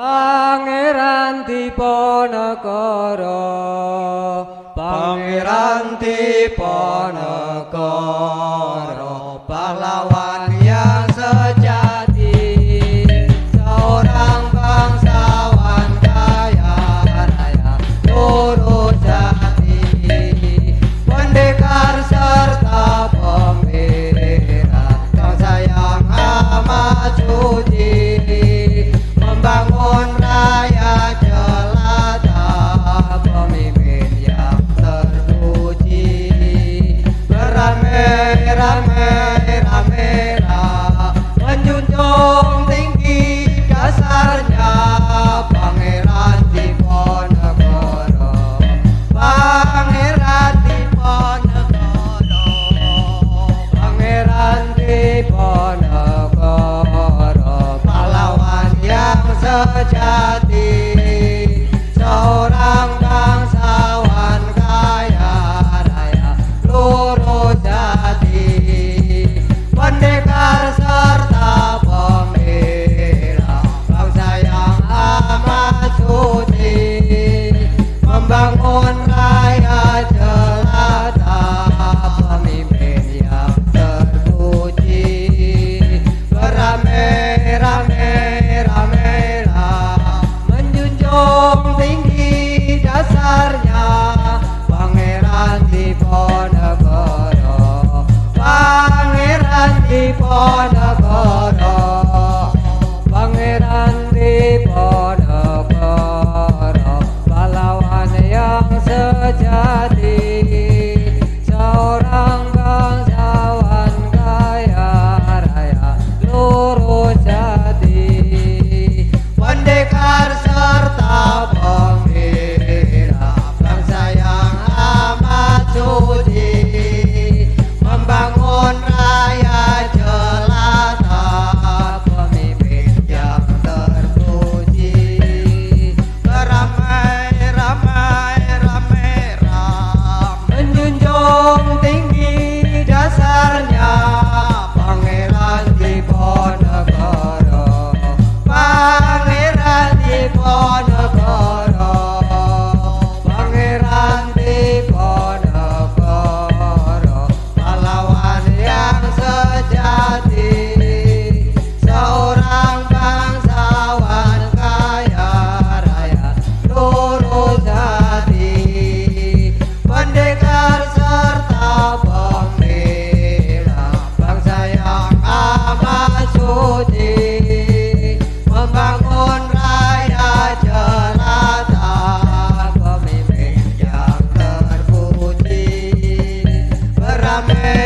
Pangeran Diponegoro, Pangeran Diponegoro, pahlawan yang sejati, seorang bangsawan kaya raya, lurus hati, pendekar serta pembela, bangsa yang amat suci, membangun rakyat jelata, pemimpin yang terpuji, beramai-ramai-ramai, menjunjung tinggi dasarnya, Pangeran Diponegoro, Pangeran Diponegoro, Pangeran Diponegoro, pahlawan yang sejati, seorang bangsawan kaya raya, lurus hati, pendekar serta pembela, bangsa yang amat suci, membangun rakyat jelata, pemimpin yang terpuji, beramai-ramai, menjunjung tinggi dasarnya, Pangeran Diponegoro, Pangeran Diponegoro, Pangeran Diponegoro, pahlawan yang sejati, seorang bangsawan kaya raya, lurus hati, pendekar serta pembela, bangsa yang amat suci, membangun rakyat jelata, pemimpin yang terpuji, beramai-ramai, menjunjung tinggi dasarnya, Pangeran Diponegoro, Pangeran Diponegoro, Pangeran Diponegoro, pahlawan yang sejati, seorang bangsawan kaya raya, lurus hati, pendekar serta pembela, bangsa yang amat suci, membangun rakyat jelata, pemimpin yang terpuji, beramai